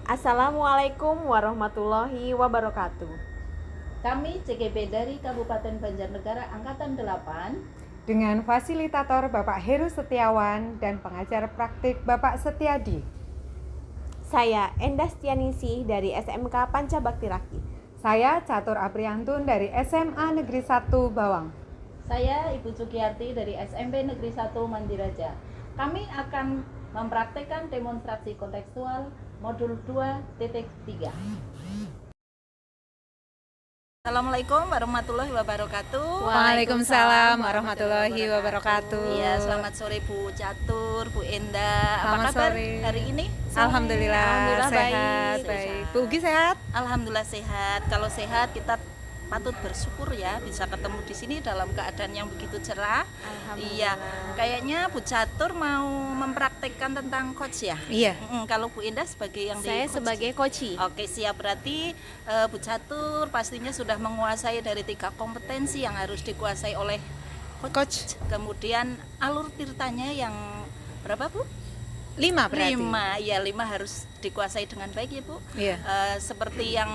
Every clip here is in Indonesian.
Assalamualaikum warahmatullahi wabarakatuh. Kami CGP dari Kabupaten Banjarnegara Angkatan 8 dengan fasilitator Bapak Heru Setiawan dan pengajar praktik Bapak Setiadi. Saya Endah Stianingsih dari SMK Pancabakti Rakit. Saya Catur Apriantun dari SMA Negeri 1 Bawang. Saya Ibu Sugiyarti dari SMP Negeri 1 Mandiraja. Kami akan mempraktekkan demonstrasi kontekstual modul 2.3. Assalamualaikum warahmatullahi wabarakatuh. Waalaikumsalam warahmatullahi wabarakatuh. Iya, selamat sore Bu Catur, Bu Endah. Apa Selamat kabar sore. hari ini? Alhamdulillah baik. sehat, baik. Bu Ugi sehat? Alhamdulillah sehat. Kalau sehat kita patut bersyukur ya bisa ketemu di sini dalam keadaan yang begitu cerah. Iya, kayaknya Bu Catur mau mempraktekkan tentang coach ya. Iya. Kalau Bu Indah sebagai yang Saya di coach. sebagai koci. Oke, siap. Berarti Bu Catur pastinya sudah menguasai dari 3 kompetensi yang harus dikuasai oleh coach. Kemudian alur tirtanya yang berapa Bu? 5 berarti. 5, ya 5 harus dikuasai dengan baik ya Bu. Iya. Seperti yang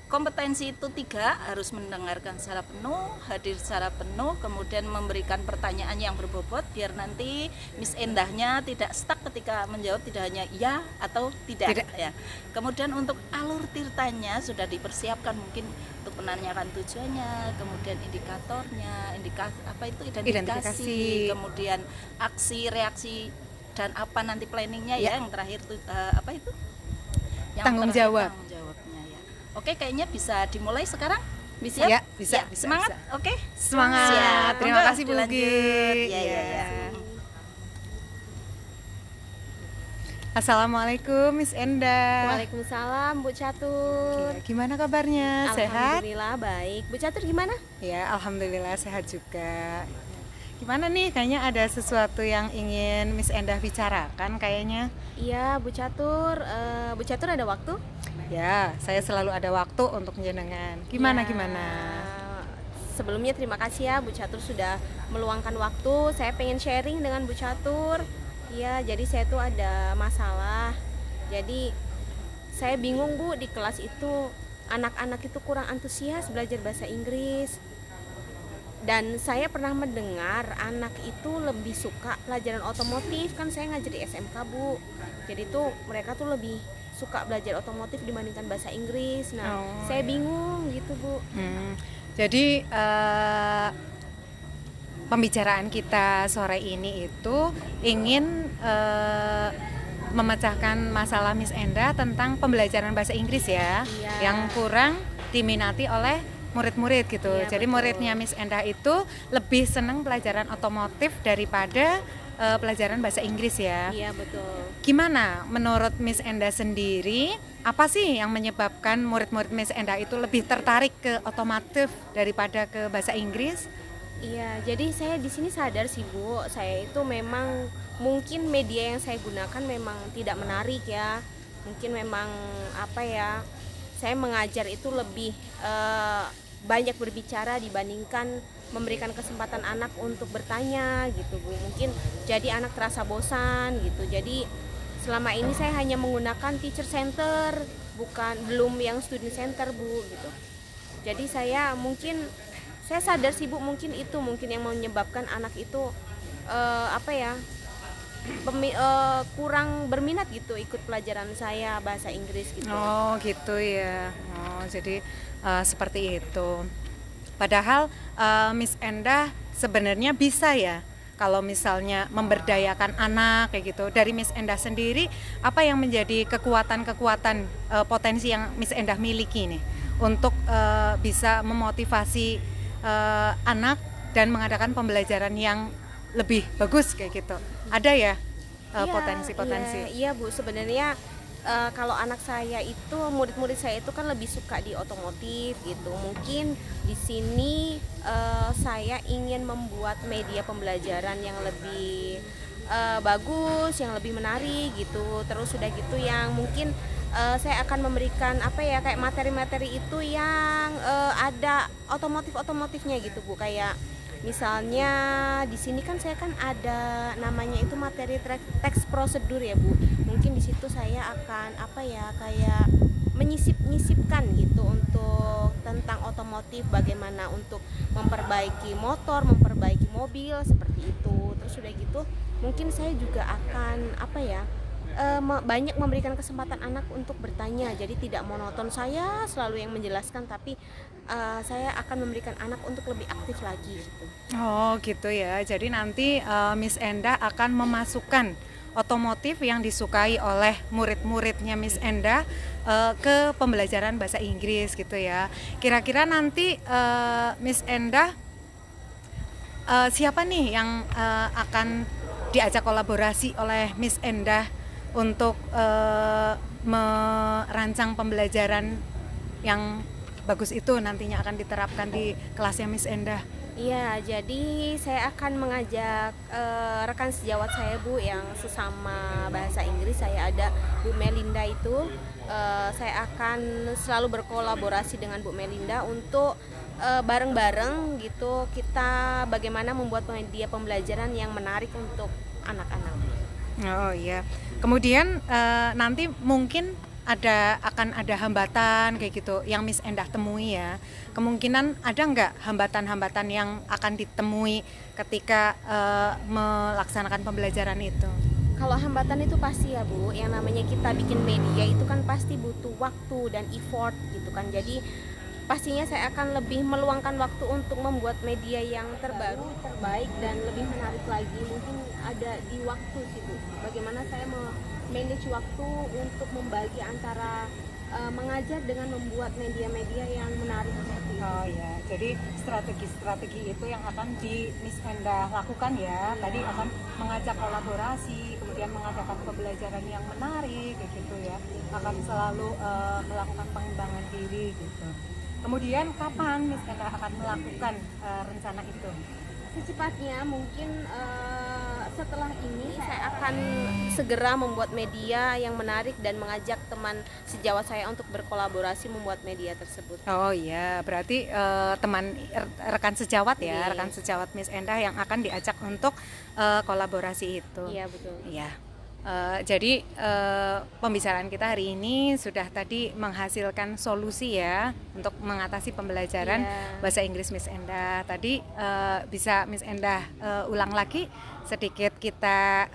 kompetensi itu 3, harus mendengarkan secara penuh, hadir secara penuh, kemudian memberikan pertanyaan yang berbobot biar nanti Miss Endahnya tidak stuck ketika menjawab tidak hanya iya atau tidak. Ya. Kemudian untuk alur tirtanya sudah dipersiapkan mungkin untuk menanyakan tujuannya, kemudian indikatornya, identifikasi, kemudian aksi, reaksi dan apa nanti planningnya ya, yang terakhir itu apa itu? Yang Tanggung jawab. Tanggung jawabnya ya. Oke, kayaknya bisa dimulai sekarang. Bisa? Ya, bisa. Semangat. Bisa. Oke. Semangat. Siap. Terima Monggo, kasih Bu dilanjut. Ugi. Ya. Assalamualaikum Miss Endah. Waalaikumsalam Bu Catur. Oke, gimana kabarnya? Sehat? Alhamdulillah baik. Bu Catur gimana? Ya, alhamdulillah sehat juga. Gimana nih? Kayaknya ada sesuatu yang ingin Miss Endah bicarakan kayaknya. Iya Bu Catur. Bu Catur ada waktu? Ya, saya selalu ada waktu untuk jenengan. Gimana? Sebelumnya terima kasih ya Bu Catur sudah meluangkan waktu. Saya pengen sharing dengan Bu Catur. Iya, jadi saya tuh ada masalah. Jadi saya bingung Bu, di kelas itu anak-anak itu kurang antusias belajar bahasa Inggris. Dan saya pernah mendengar anak itu lebih suka pelajaran otomotif, kan saya ngajar di SMK Bu. Jadi tuh mereka tuh lebih suka belajar otomotif dibandingkan bahasa Inggris. Nah, saya bingung gitu Bu. Jadi pembicaraan kita sore ini itu ingin memecahkan masalah Miss Endah tentang pembelajaran bahasa Inggris ya, yang kurang diminati oleh murid-murid gitu. Iya, jadi betul. Muridnya Miss Endah itu lebih senang pelajaran otomotif daripada pelajaran bahasa Inggris ya. Iya betul. Gimana menurut Miss Endah sendiri, apa sih yang menyebabkan murid-murid Miss Endah itu lebih tertarik ke otomotif daripada ke bahasa Inggris? Iya, jadi saya di sini sadar sih Bu, saya itu memang mungkin media yang saya gunakan memang tidak menarik ya. Mungkin memang apa ya, saya mengajar itu lebih banyak berbicara dibandingkan memberikan kesempatan anak untuk bertanya gitu Bu. Mungkin jadi anak terasa bosan gitu. Jadi selama ini saya hanya menggunakan teacher center, belum yang student center Bu gitu. Jadi saya sadar sih Bu, mungkin yang menyebabkan anak itu kurang berminat gitu ikut pelajaran saya bahasa Inggris gitu. Oh gitu ya. Oh jadi seperti itu. Padahal Miss Endah sebenarnya bisa ya kalau misalnya memberdayakan anak kayak gitu. Dari Miss Endah sendiri, apa yang menjadi kekuatan-kekuatan potensi yang Miss Endah miliki nih untuk bisa memotivasi anak dan mengadakan pembelajaran yang lebih bagus kayak gitu? Ada ya potensi-potensi? Iya Bu, sebenarnya kalau anak saya itu, murid-murid saya itu kan lebih suka di otomotif gitu. Mungkin di sini saya ingin membuat media pembelajaran yang lebih bagus, yang lebih menarik gitu. Terus sudah gitu yang mungkin saya akan memberikan kayak materi-materi itu yang ada otomotifnya gitu Bu, kayak Misalnya di sini kan saya kan ada namanya itu materi teks prosedur ya Bu. Mungkin di situ saya akan apa ya kayak menyisipkan gitu untuk tentang otomotif, bagaimana untuk memperbaiki motor, memperbaiki mobil seperti itu. Terus udah gitu mungkin saya juga akan apa ya banyak memberikan kesempatan anak untuk bertanya, jadi tidak monoton saya selalu yang menjelaskan, tapi saya akan memberikan anak untuk lebih aktif lagi gitu. Oh gitu ya, jadi nanti Miss Endah akan memasukkan otomotif yang disukai oleh murid-muridnya Miss Endah ke pembelajaran bahasa Inggris gitu ya. Kira-kira nanti Miss Endah siapa nih yang akan diajak kolaborasi oleh Miss Endah untuk merancang pembelajaran yang bagus itu nantinya akan diterapkan di kelasnya Miss Endah? Iya, jadi saya akan mengajak rekan sejawat saya Bu yang sesama bahasa Inggris. Saya ada Bu Melinda itu. Saya akan selalu berkolaborasi dengan Bu Melinda untuk bareng-bareng gitu kita bagaimana membuat media pembelajaran yang menarik untuk anak-anak. Oh iya. Kemudian nanti mungkin akan ada hambatan kayak gitu yang Miss Endah temui ya. Kemungkinan ada nggak hambatan-hambatan yang akan ditemui ketika melaksanakan pembelajaran itu? Kalau hambatan itu pasti ya Bu, yang namanya kita bikin media itu kan pasti butuh waktu dan effort gitu kan. Jadi pastinya saya akan lebih meluangkan waktu untuk membuat media yang terbaru, terbaik dan lebih menarik lagi. Mungkin ada di waktu sih Bu. Bagaimana saya manage waktu untuk membagi antara mengajar dengan membuat media-media yang menarik seperti itu. Oh ya, jadi strategi-strategi itu yang akan di Miss Endah lakukan ya. Tadi akan mengajak kolaborasi, kemudian mengadakan pembelajaran yang menarik kayak gitu ya. Akan selalu melakukan pengembangan diri gitu. Kemudian kapan Miss Endah akan melakukan rencana itu? Secepatnya mungkin setelah ini saya akan segera membuat media yang menarik dan mengajak teman sejawat saya untuk berkolaborasi membuat media tersebut. Oh iya, berarti rekan sejawat ya, Iya. rekan sejawat Miss Endah yang akan diajak untuk kolaborasi itu. Iya betul. Iya. Jadi pembicaraan kita hari ini sudah tadi menghasilkan solusi ya untuk mengatasi pembelajaran Iya. bahasa Inggris Miss Endah. Tadi bisa Miss Endah ulang lagi sedikit kita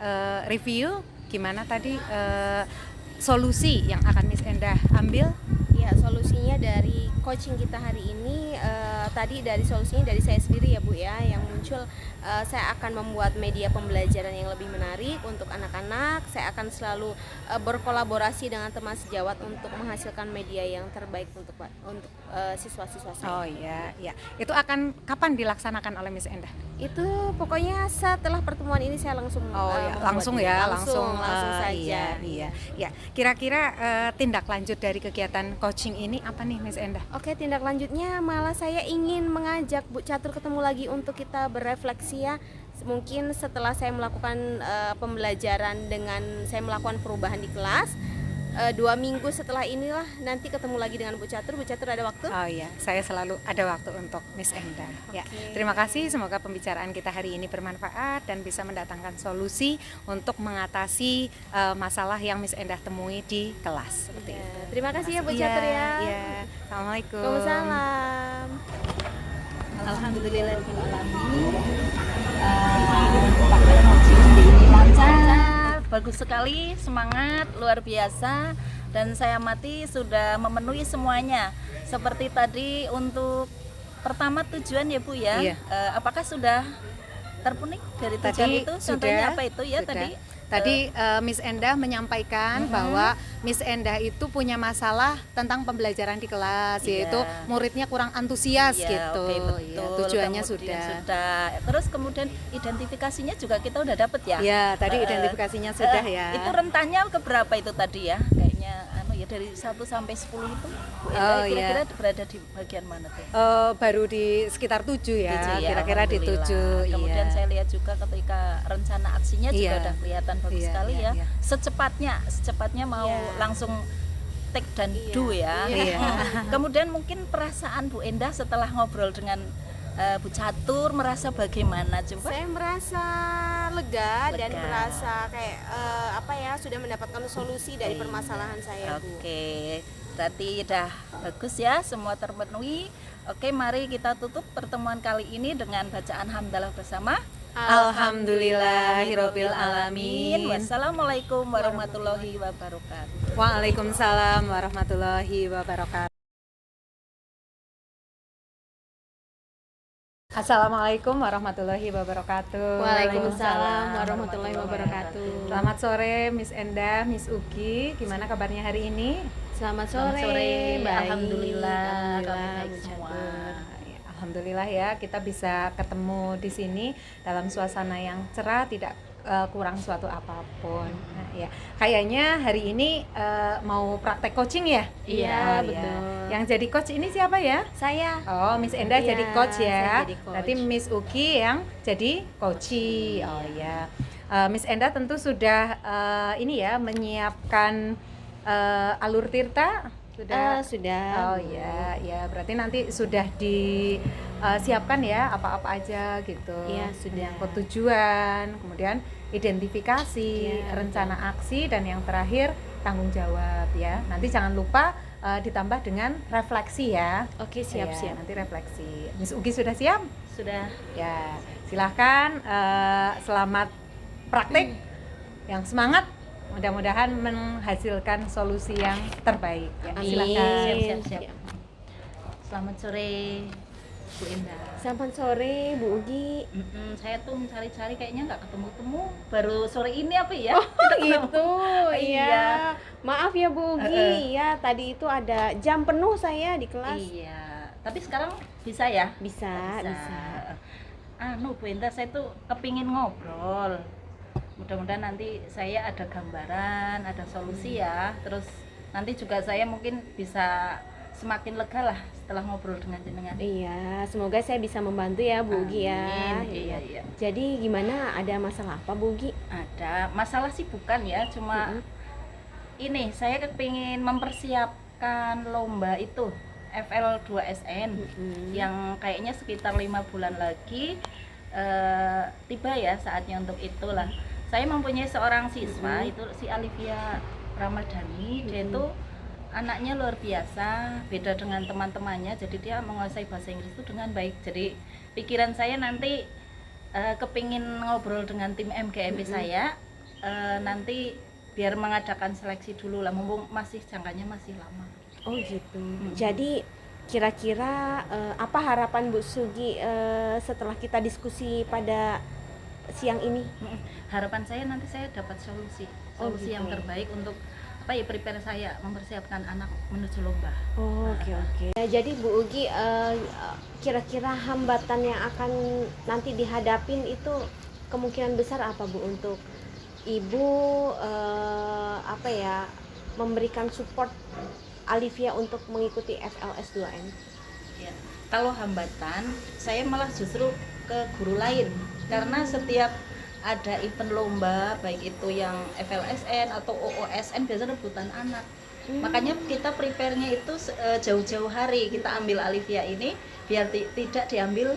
review gimana tadi solusi yang akan Miss Endah ambil. Ya, solusinya dari coaching kita hari ini tadi dari solusinya dari saya sendiri ya Bu ya, yang muncul saya akan membuat media pembelajaran yang lebih menarik untuk anak-anak. Saya akan selalu berkolaborasi dengan teman sejawat untuk menghasilkan media yang terbaik untuk siswa-siswa saya. Oh iya, ya. Itu akan kapan dilaksanakan oleh Miss Endah? Itu pokoknya setelah pertemuan ini saya langsung membuat langsung ini. ya, langsung Iya, saja. iya, ya. Kira-kira tindak lanjut dari kegiatan coaching ini apa nih Miss Endah? Oke, tindak lanjutnya malah saya ingin mengajak Bu Catur ketemu lagi untuk kita berefleksi ya. Mungkin setelah saya melakukan pembelajaran dengan saya melakukan perubahan di kelas 2 minggu setelah inilah nanti ketemu lagi dengan Bu Catur. Bu Catur ada waktu? Oh iya, saya selalu ada waktu untuk Miss Endah. Ya, terima kasih. Semoga pembicaraan kita hari ini bermanfaat dan bisa mendatangkan solusi untuk mengatasi masalah yang Miss Endah temui di kelas. Seperti itu. Terima kasih ya Bu Catur ya. Iya. Assalamualaikum. Waalaikumsalam. Alhamdulillahirobbilalamin. Pakai coaching hari ini lancar, bagus sekali, semangat luar biasa, dan saya amati sudah memenuhi semuanya. Seperti tadi untuk pertama tujuan ya Bu ya. Iya. Apakah sudah terpenuhi dari tujuan Tadi itu? sudah, Contohnya apa itu ya sudah. tadi? Tadi Miss Endah menyampaikan bahwa Miss Endah itu punya masalah tentang pembelajaran di kelas, Iya. yaitu muridnya kurang antusias Ya, gitu. oke, betul. Ya, tujuannya Kemudian sudah. Terus kemudian identifikasinya juga kita udah dapet ya. Ya, tadi identifikasinya sudah ya. Itu rentannya ke berapa itu tadi ya? Kayaknya ya dari 1 sampai 10 itu Bu Enda Oh, kira-kira iya. berada di bagian mana tuh? Baru di sekitar 7 ya, 7 ya, kira-kira di alhamdulillah. 7. Kemudian iya. saya lihat juga ketika rencana aksinya juga Iya. udah kelihatan bagus Iya, sekali iya, ya. iya. Secepatnya mau Iya. langsung take dan do ya. Iya. Kemudian mungkin perasaan Bu Endah setelah ngobrol dengan Bu Catur merasa bagaimana coba? Saya merasa lega, dan Lega. merasa kayak sudah mendapatkan solusi dari permasalahan saya, Bu. Oke, berarti udah bagus ya, semua terpenuhi. Oke, mari kita tutup pertemuan kali ini dengan bacaan hamdalah bersama. Alhamdulillahirabbil alamin. Wassalamualaikum warahmatullahi wabarakatuh. Waalaikumsalam warahmatullahi wabarakatuh. Assalamualaikum warahmatullahi wabarakatuh. Waalaikumsalam warahmatullahi wabarakatuh. Selamat sore Miss Endah, Miss Uki. Gimana kabarnya hari ini? Selamat Selamat sore. baik. Alhamdulillah, kami Alhamdulillah, baik Bu semua. Catur. Ya, alhamdulillah ya, kita bisa ketemu di sini dalam suasana yang cerah, tidak kurang suatu apapun. Nah, ya, kayaknya hari ini mau praktek coaching ya? Iya, Oh, betul. ya. Yang jadi coach ini siapa ya? Saya. Oh, Miss Endah Iya, jadi coach ya. saya jadi coach. Berarti Miss Uki yang jadi coachee. Oh ya. Miss Endah tentu sudah ini ya, menyiapkan alur tirta sudah. Sudah. Oh ya, ya berarti nanti sudah disiapkan ya apa-apa aja gitu. Iya, sudah. Menyangkut tujuan, kemudian identifikasi, Iya, rencana aksi, dan yang terakhir tanggung jawab ya. Nanti jangan lupa ditambah dengan refleksi ya. Oke, Ya, siap-siap. nanti refleksi. Miss Ugi sudah siap? Sudah. Ya, silahkan selamat praktik, yang semangat, mudah-mudahan menghasilkan solusi yang terbaik. Ya, Amin. silahkan. Siap. Selamat sore Bu Indah. Selamat sore, Bu Ugi. Saya tuh mencari-cari kayaknya nggak ketemu-temu, baru sore ini apa ya? Gitu, Iya. iya. Maaf ya Bu Ugi, iya tadi itu ada jam penuh saya di kelas. Iya, tapi sekarang bisa ya? Bisa. Bu Indah, saya tuh kepingin ngobrol. Mudah-mudahan nanti saya ada gambaran, ada solusi ya. Terus nanti juga saya mungkin bisa semakin lega lah setelah ngobrol dengan jenengan. Iya, semoga saya bisa membantu ya Bu Ugi ya. Amin. Iya. Jadi gimana, ada masalah apa Bu Ugi? Ada masalah sih bukan ya, cuma ini saya kepingin mempersiapkan lomba itu FL2SN yang kayaknya sekitar 5 bulan lagi tiba ya saatnya untuk itulah. Saya mempunyai seorang siswa itu si Alivia Ramadhani, dia itu anaknya luar biasa, beda dengan teman-temannya, jadi dia menguasai bahasa Inggris itu dengan baik. Jadi pikiran saya nanti kepingin ngobrol dengan tim MGMP saya nanti biar mengadakan seleksi dulu lah, mumpung masih jangkanya masih lama. Oh gitu. Jadi kira-kira apa harapan Bu Sugi setelah kita diskusi pada siang ini? Harapan saya nanti saya dapat solusi gitu. yang terbaik untuk prepare saya mempersiapkan anak menuju lomba. Oh, oke. Ya, jadi Bu Ugi kira-kira hambatan yang akan nanti dihadapin itu kemungkinan besar apa Bu untuk Ibu memberikan support Alivia untuk mengikuti FLS2N? Ya. Kalau hambatan, saya malah justru ke guru lain karena setiap ada event lomba baik itu yang FLSN atau OOSN biasanya rebutan anak. Makanya kita prepare-nya itu jauh-jauh hari kita ambil Alivia ini biar tidak diambil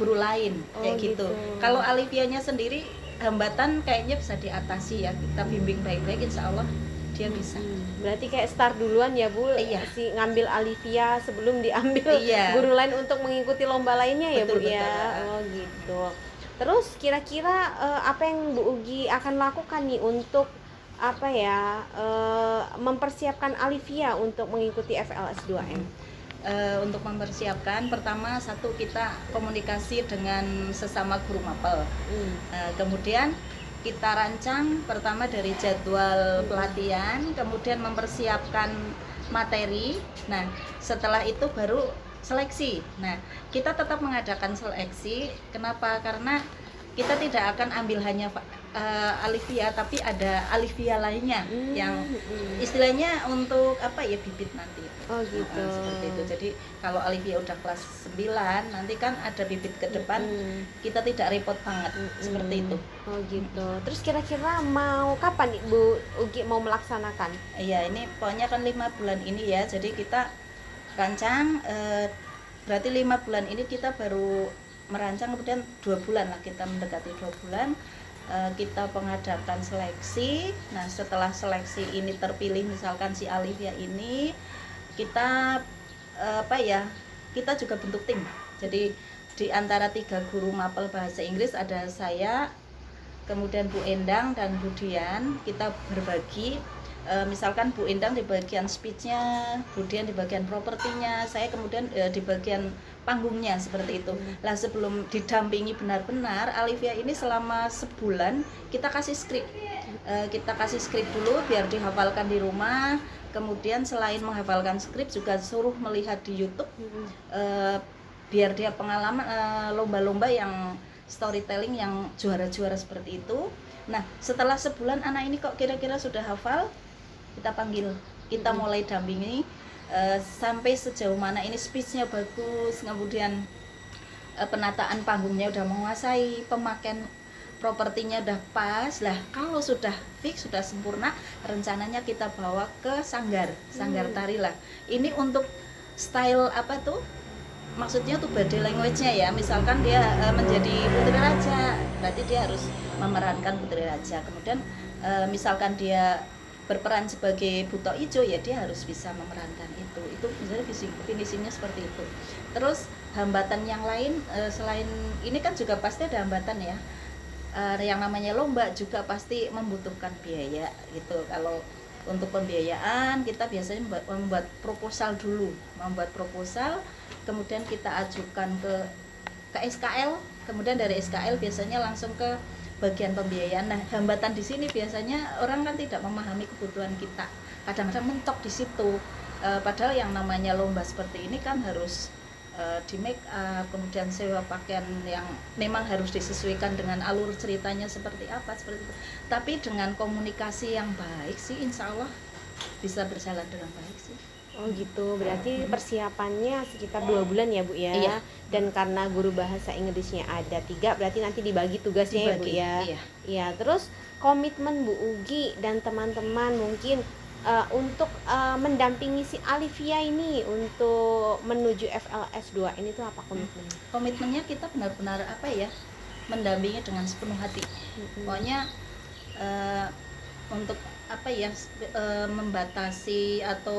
guru lain kayak gitu. Kalau Alivianya sendiri hambatan kayaknya bisa diatasi ya, kita bimbing baik-baik, insya Allah dia bisa. Berarti kayak start duluan ya Bu, Iya. si ngambil Alivia sebelum diambil guru lain untuk mengikuti lomba lainnya ya Bu Betul. ya. Oh gitu. Terus kira-kira apa yang Bu Ugi akan lakukan nih untuk mempersiapkan Alivia untuk mengikuti FLS2N? Untuk mempersiapkan, pertama kita komunikasi dengan sesama guru mapel. Kemudian kita rancang pertama dari jadwal pelatihan, kemudian mempersiapkan materi. Nah, setelah itu baru seleksi. Nah, kita tetap mengadakan seleksi. Kenapa? Karena kita tidak akan ambil hanya Alivia, tapi ada Alivia lainnya yang istilahnya untuk bibit nanti. Oh gitu. Seperti itu. Jadi kalau Alivia udah kelas 9, nanti kan ada bibit ke depan, kita tidak repot banget. Seperti itu. Oh gitu. Terus kira-kira mau kapan nih Bu Ugi mau melaksanakan? Iya, ini pokoknya kan 5 bulan ini ya. Jadi kita rancang berarti 5 bulan ini kita baru merancang, kemudian 2 bulan lah, kita mendekati 2 bulan kita mengadakan seleksi. Nah setelah seleksi ini terpilih misalkan si Alivia ini, kita kita juga bentuk tim. Jadi di antara 3 guru mapel bahasa Inggris ada saya, kemudian Bu Endang dan Bu Dian. Kita berbagi, misalkan Bu Endang di bagian speech-nya, Bu Dian di bagian propertinya, saya kemudian di bagian panggungnya, seperti itu. Lah sebelum didampingi benar-benar, Alivia ini selama sebulan kita kasih skrip. Kita kasih skrip dulu biar dihafalkan di rumah. Kemudian selain menghafalkan skrip juga suruh melihat di YouTube, biar dia pengalaman lomba-lomba yang storytelling yang juara-juara seperti itu. Nah setelah sebulan anak ini kok kira-kira sudah hafal, kita panggil, kita mulai dampingi sampai sejauh mana ini speech-nya bagus, kemudian penataan panggungnya udah menguasai, pemakaian propertinya udah pas. Lah kalau sudah fix, sudah sempurna, rencananya kita bawa ke sanggar tari lah. Ini untuk style apa tuh, maksudnya tuh body language-nya ya. Misalkan dia menjadi putri raja, berarti dia harus memerankan putri raja. Kemudian misalkan dia berperan sebagai buto ijo, ya dia harus bisa memerankan itu misalnya finishingnya seperti itu. Terus hambatan yang lain selain ini kan juga pasti ada hambatan ya, yang namanya lomba juga pasti membutuhkan biaya gitu. Kalau untuk pembiayaan kita biasanya membuat proposal dulu, kemudian kita ajukan ke SKL, kemudian dari SKL biasanya langsung ke bagian pembiayaan. Nah hambatan di sini biasanya orang kan tidak memahami kebutuhan kita, kadang-kadang mentok di situ. Padahal yang namanya lomba seperti ini kan harus di make up, kemudian sewa pakaian yang memang harus disesuaikan dengan alur ceritanya seperti apa, seperti itu. Tapi dengan komunikasi yang baik sih insya Allah bisa berjalan dengan baik sih. Oh gitu, berarti persiapannya sekitar 2 bulan ya Bu ya. Iya. Dan karena guru bahasa Inggrisnya ada 3, berarti nanti dibagi tugasnya ya Bu ya. Iya. Iya, terus komitmen Bu Ugi dan teman-teman mungkin untuk mendampingi si Alivia ini untuk menuju FLS 2 ini tuh apa komitmennya? Komitmennya kita benar-benar mendampingi dengan sepenuh hati. Pokoknya untuk membatasi, atau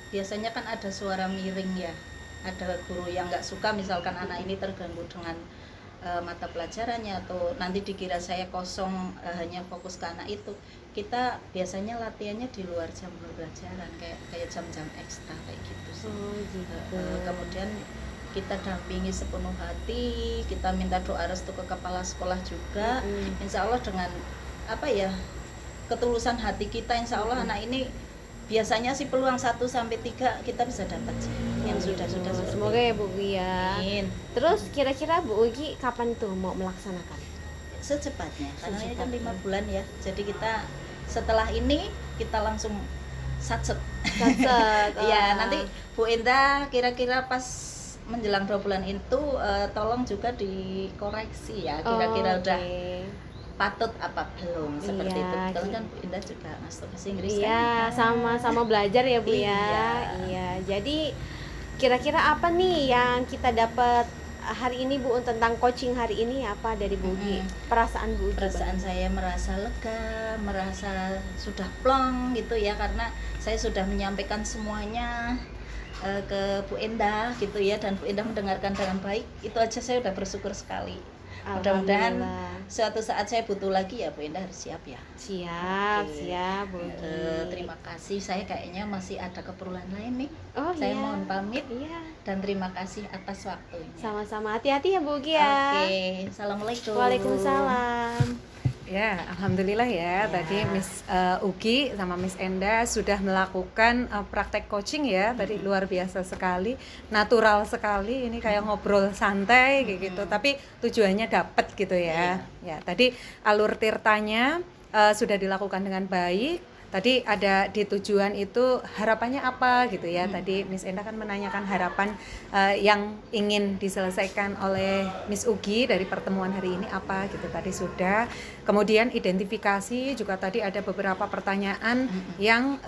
biasanya kan ada suara miring ya, ada guru yang nggak suka misalkan anak ini terganggu dengan mata pelajarannya, atau nanti dikira saya kosong hanya fokus ke anak itu. Kita biasanya latihannya di luar jam pembelajaran, kayak jam-jam ekstra kayak gitu sih. Kemudian kita dampingi sepenuh hati, kita minta doa restu ke kepala sekolah juga. Insya Allah dengan ketulusan hati kita, insya Allah anak ini biasanya sih peluang 1-3 kita bisa dapat sih, yang sudah semoga ya Bu Ugi ya. Amin. Terus kira-kira Bu Ugi kapan tuh mau melaksanakan? Secepatnya, karena ini kan 5 bulan ya, jadi kita setelah ini kita langsung satset. Ya nanti Bu Enda kira-kira pas menjelang 2 bulan itu tolong juga dikoreksi ya, kira-kira udah patut apa belum, seperti itu. Kalau kan Bu Indah juga masuk bahasa Inggris kan? Sama-sama belajar ya Bu ya. Iya. Jadi kira-kira apa nih yang kita dapat hari ini Bu tentang coaching hari ini, apa dari Bu Ugi? Perasaan Bu Ugi? Perasaan saya merasa lega, merasa sudah plong gitu ya, karena saya sudah menyampaikan semuanya ke Bu Endah gitu ya, dan Bu Endah mendengarkan dengan baik. Itu aja saya udah bersyukur sekali. Mudah-mudahan suatu saat saya butuh lagi ya Bu Endah harus siap ya. Siap Bu Ugi. Terima kasih, saya kayaknya masih ada keperluan lain nih. Saya iya. mohon pamit dan terima kasih atas waktunya. Sama-sama, hati-hati ya Bu Ugi ya. Oke, Assalamualaikum. Waalaikumsalam. Ya, alhamdulillah ya. Tadi Miss Ugi sama Miss Enda sudah melakukan praktek coaching ya. Tadi luar biasa sekali, natural sekali. Ini kayak ngobrol santai kayak gitu. Tapi tujuannya dapat gitu ya. Ya, tadi alur tirtanya sudah dilakukan dengan baik. Tadi ada di tujuan itu harapannya apa gitu ya. Tadi Miss Enda kan menanyakan harapan yang ingin diselesaikan oleh Miss Ugi dari pertemuan hari ini apa gitu, tadi sudah. Kemudian identifikasi juga tadi ada beberapa pertanyaan yang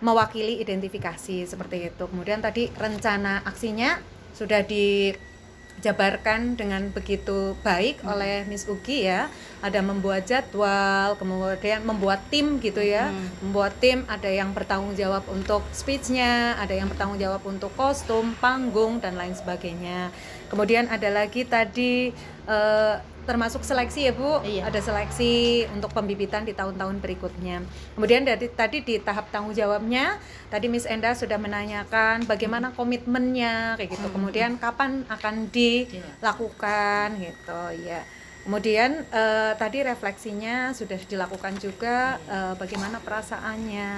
mewakili identifikasi seperti itu. Kemudian tadi rencana aksinya sudah dijabarkan dengan begitu baik oleh Miss Ugi ya. Ada membuat jadwal, kemudian membuat tim gitu ya. Membuat tim, ada yang bertanggung jawab untuk speech-nya, ada yang bertanggung jawab untuk kostum, panggung dan lain sebagainya. Kemudian ada lagi tadi termasuk seleksi ya Bu, Iya. ada seleksi untuk pembibitan di tahun-tahun berikutnya. Kemudian tadi di tahap tanggung jawabnya, tadi Miss Endah sudah menanyakan bagaimana komitmennya kayak gitu. Kemudian kapan akan dilakukan gitu ya. Kemudian tadi refleksinya sudah dilakukan juga, bagaimana perasaannya.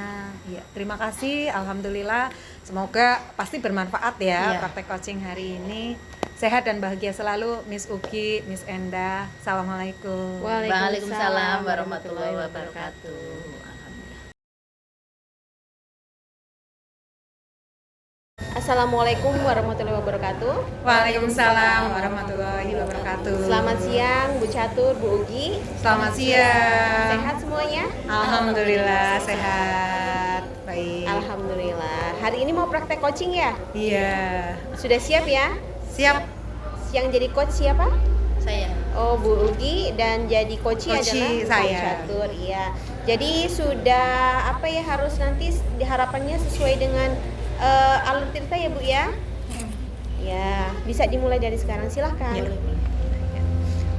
Ya, terima kasih, alhamdulillah. Semoga pasti bermanfaat ya praktek coaching hari ini. Sehat dan bahagia selalu Miss Ugi, Miss Endah. Assalamualaikum. Waalaikumsalam warahmatullahi wabarakatuh. Assalamualaikum warahmatullahi wabarakatuh. Waalaikumsalam warahmatullahi wabarakatuh. Selamat siang Bu Catur, Bu Ugi. Selamat siang. Sehat semuanya? Alhamdulillah sehat. Baik. Alhamdulillah. Hari ini mau praktek coaching ya? Iya. Sudah siap ya? Siap. Yang jadi coach siapa? Saya. Oh, Bu Ugi, dan jadi coach adalah Coach Bu saya. Catur. Iya. Jadi sudah apa ya, harus nanti diharapannya sesuai dengan alur cerita ya Bu ya? Ya, bisa dimulai dari sekarang, silahkan. Ya.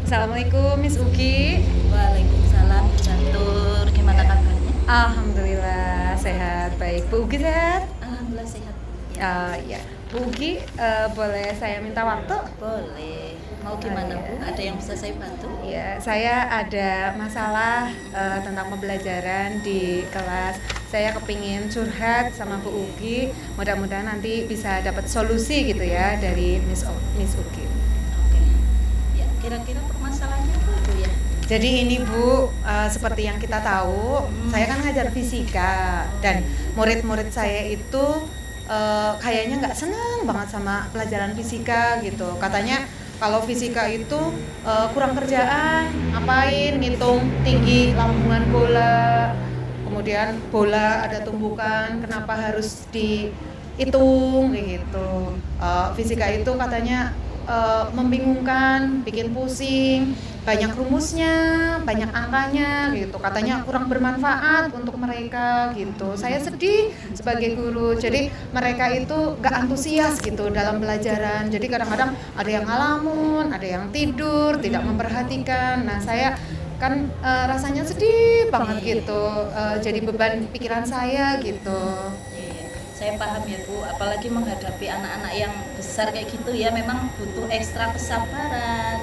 Assalamualaikum Miss Ugi. Waalaikumsalam Catur. Gimana kabarnya? Alhamdulillah sehat. Baik. Bu Ugi sehat? Alhamdulillah sehat. Ya. Bu Ugi, boleh saya minta waktu? Boleh. Mau gimana Bu? Ada yang bisa saya bantu? Ya, saya ada masalah tentang pembelajaran di kelas. Saya kepingin curhat sama Bu Ugi. Mudah-mudahan nanti bisa dapat solusi gitu ya dari Miss Ugi. Oke. Ya, kira-kira permasalahannya apa Bu ya? Jadi ini Bu, seperti yang kita tahu, saya kan ngajar fisika dan murid-murid saya itu kayaknya nggak senang banget sama pelajaran fisika gitu. Katanya kalau fisika itu kurang kerjaan, ngapain ngitung tinggi lambungan bola, kemudian bola ada tumbukan, kenapa harus dihitung kayak gitu. Fisika itu katanya membingungkan, bikin pusing, banyak rumusnya, banyak angkanya gitu. Katanya kurang bermanfaat untuk mereka gitu. Saya sedih sebagai guru. Jadi mereka itu gak antusias gitu dalam pelajaran. Jadi kadang-kadang ada yang ngalamun, ada yang tidur, tidak memperhatikan. Nah, saya kan rasanya sedih banget gitu. Jadi beban pikiran saya gitu. Saya paham ya Bu, apalagi menghadapi anak-anak yang besar kayak gitu ya, memang butuh ekstra kesabaran.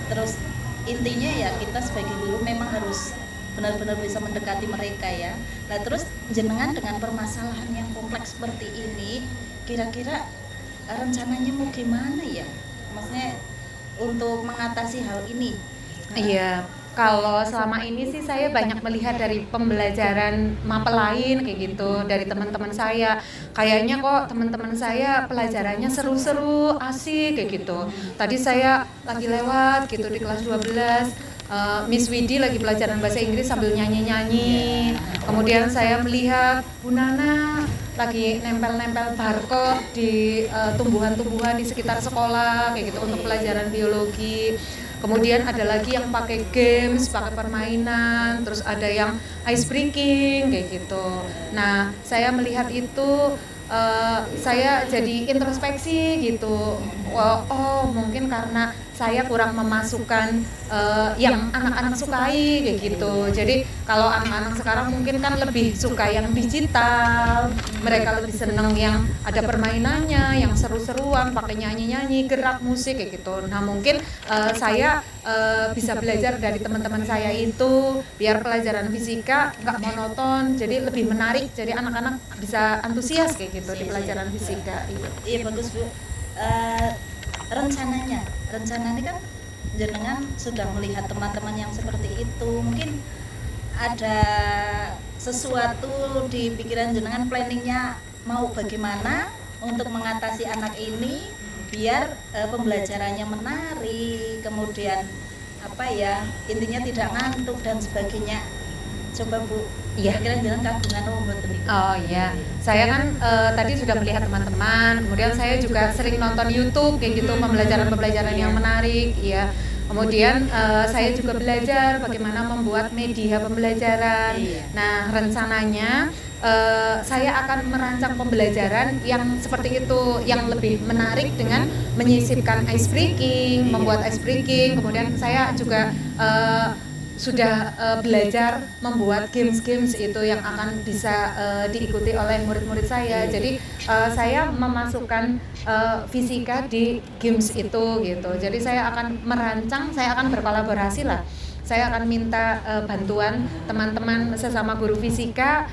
Terus intinya ya kita sebagai guru memang harus benar-benar bisa mendekati mereka ya. Nah terus jenengan dengan permasalahan yang kompleks seperti ini, kira-kira rencananya mau gimana ya? Maksudnya untuk mengatasi hal ini? Iya. Kalau selama ini sih saya banyak melihat dari pembelajaran mapel lain kayak gitu, dari teman-teman saya. Kayaknya kok teman-teman saya pelajarannya seru-seru, asik kayak gitu. Tadi saya lagi lewat gitu di kelas 12, Miss Widi lagi pelajaran bahasa Inggris sambil nyanyi-nyanyi. Kemudian saya melihat Bu Nana lagi nempel-nempel barcode di tumbuhan-tumbuhan di sekitar sekolah kayak gitu untuk pelajaran biologi. Kemudian ada lagi yang pakai games, pakai permainan, terus ada yang ice breaking kayak gitu. Nah, saya melihat itu saya jadi introspeksi gitu. Oh, mungkin karena saya kurang memasukkan yang anak-anak sukai kayak gitu. Jadi kalau anak-anak sekarang mungkin kan lebih suka yang digital, mereka lebih seneng yang ada permainannya, yang seru-seruan, pakai nyanyi-nyanyi, gerak musik kayak gitu. Nah mungkin saya bisa belajar dari teman-teman saya itu biar pelajaran fisika nggak monoton, jadi lebih menarik, jadi anak-anak bisa antusias kayak gitu di pelajaran fisika. Iya bagus Bu. Rencananya kan jenengan sudah melihat teman-teman yang seperti itu, mungkin ada sesuatu di pikiran jenengan, planningnya mau bagaimana untuk mengatasi anak ini biar pembelajarannya menarik, kemudian apa ya, intinya tidak ngantuk dan sebagainya. Coba Bu Iya. Kira-kira jalan kagungan mboten niku. Oh iya, saya kan tadi sudah melihat teman-teman, kemudian saya juga sering nonton YouTube kayak gitu, pembelajaran-pembelajaran yang menarik, ya. Kemudian saya juga belajar bagaimana membuat media pembelajaran. Nah, rencananya saya akan merancang pembelajaran yang seperti itu, yang lebih menarik dengan menyisipkan ice breaking, membuat ice breaking. Kemudian saya juga sudah belajar membuat games-games itu yang akan bisa diikuti oleh murid-murid saya. Jadi saya memasukkan fisika di games itu gitu. Jadi saya akan merancang, saya akan berkolaborasi lah. Saya akan minta bantuan teman-teman sesama guru fisika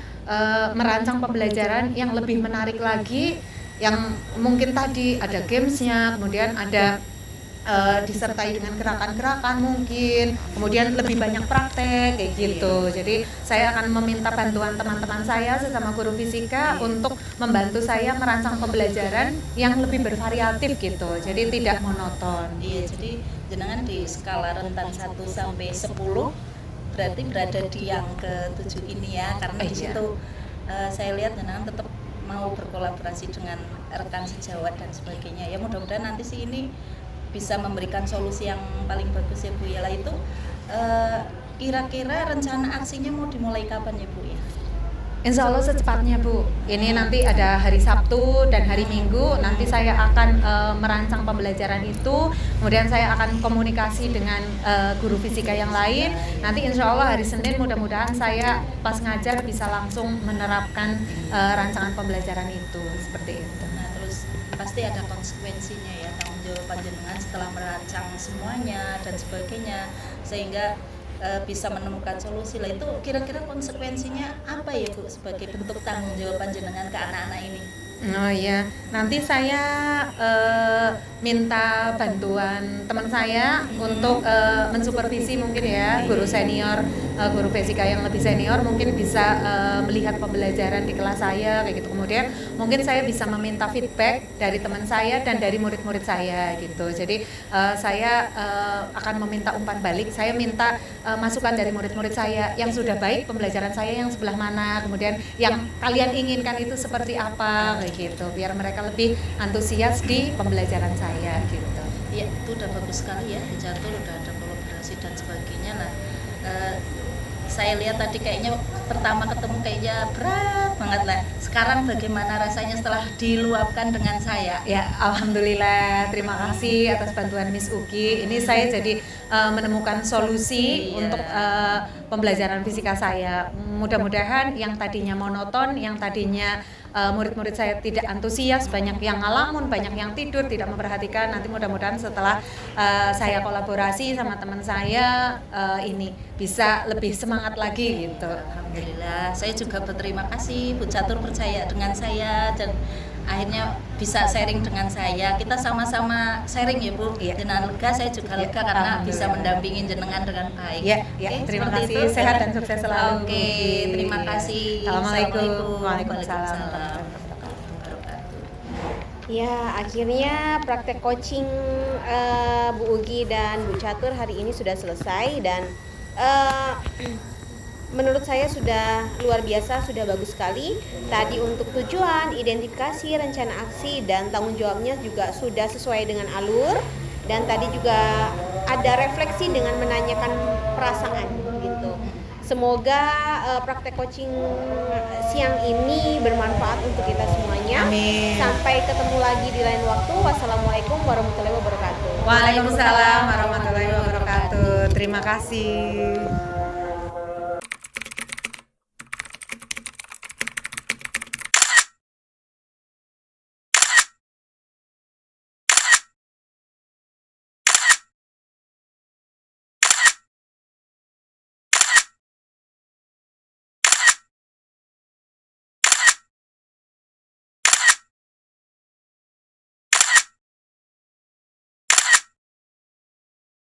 merancang pembelajaran yang lebih menarik lagi, yang mungkin tadi ada gamesnya, kemudian ada disertai dengan gerakan-gerakan mungkin, kemudian lebih banyak praktek kayak gitu. Jadi saya akan meminta bantuan teman-teman saya sesama guru fisika untuk membantu saya merancang pembelajaran yang lebih bervariatif gitu. Jadi tidak monoton. Iya, jadi jenengan di skala rentan 1 sampai 10 berarti berada di yang ke-7 ini ya, karena di situ saya lihat jenengan tetap mau berkolaborasi dengan rekan sejawat dan sebagainya. Ya mudah-mudahan nanti sih ini bisa memberikan solusi yang paling bagus ya Bu ya. Lah itu kira-kira rencana aksinya mau dimulai kapan ya Bu ya? Insya Allah secepatnya Bu. Ini nanti ada hari Sabtu dan hari Minggu. Nanti saya akan merancang pembelajaran itu. Kemudian saya akan komunikasi dengan guru fisika yang lain. Nanti insya Allah hari Senin mudah-mudahan saya pas ngajar bisa langsung menerapkan rancangan pembelajaran itu. Seperti itu. Nah terus pasti ada konsekuensinya ya, tanggung jawab panjenengan setelah merancang semuanya dan sebagainya, sehingga bisa menemukan solusi. Lah itu kira-kira konsekuensinya apa ya Bu sebagai bentuk tanggung jawab panjenengan ke anak-anak ini? Oh iya, nanti saya minta bantuan teman saya untuk mensupervisi mungkin ya, guru senior, guru fisika yang lebih senior mungkin bisa melihat pembelajaran di kelas saya kayak gitu. Kemudian mungkin saya bisa meminta feedback dari teman saya dan dari murid-murid saya gitu. Jadi saya akan meminta umpan balik, saya minta masukan dari murid-murid saya yang sudah baik pembelajaran saya yang sebelah mana, kemudian yang kalian inginkan itu seperti apa kayak gitu, biar mereka lebih antusias di pembelajaran saya gitu. Ya itu udah bagus sekali ya, dicatur udah ada kolaborasi dan sebagainya. Nah saya lihat tadi kayaknya pertama ketemu kayaknya berat banget lah. Sekarang bagaimana rasanya setelah diluapkan dengan saya? Ya, alhamdulillah. Terima kasih atas bantuan Miss Uki. Ini saya jadi menemukan solusi untuk pembelajaran fisika saya. Mudah-mudahan yang tadinya monoton, yang tadinya murid-murid saya tidak antusias, banyak yang ngalamun, banyak yang tidur, tidak memperhatikan. Nanti mudah-mudahan setelah saya kolaborasi sama teman saya ini bisa lebih semangat lagi gitu. Alhamdulillah, saya juga berterima kasih Bu Catur percaya dengan saya dan akhirnya bisa sharing dengan saya. Kita sama-sama sharing ya Bu. Iya. Dengan lega, saya juga lega karena bisa mendampingi jenengan dengan baik. Ya, ya. Oke, Terima seperti kasih. itu. Sehat dan sukses selalu. Oke, terima kasih. Assalamualaikum. Waalaikumsalam. Waalaikumsalam. Ya, akhirnya praktek coaching Bu Ugi dan Bu Catur hari ini sudah selesai dan menurut saya sudah luar biasa, sudah bagus sekali. Tadi untuk tujuan, identifikasi, rencana aksi, dan tanggung jawabnya juga sudah sesuai dengan alur. Dan tadi juga ada refleksi dengan menanyakan perasaan gitu. Semoga praktek coaching siang ini bermanfaat untuk kita semuanya. Amin. Sampai ketemu lagi di lain waktu. Wassalamualaikum warahmatullahi wabarakatuh. Waalaikumsalam warahmatullahi wabarakatuh. Terima kasih.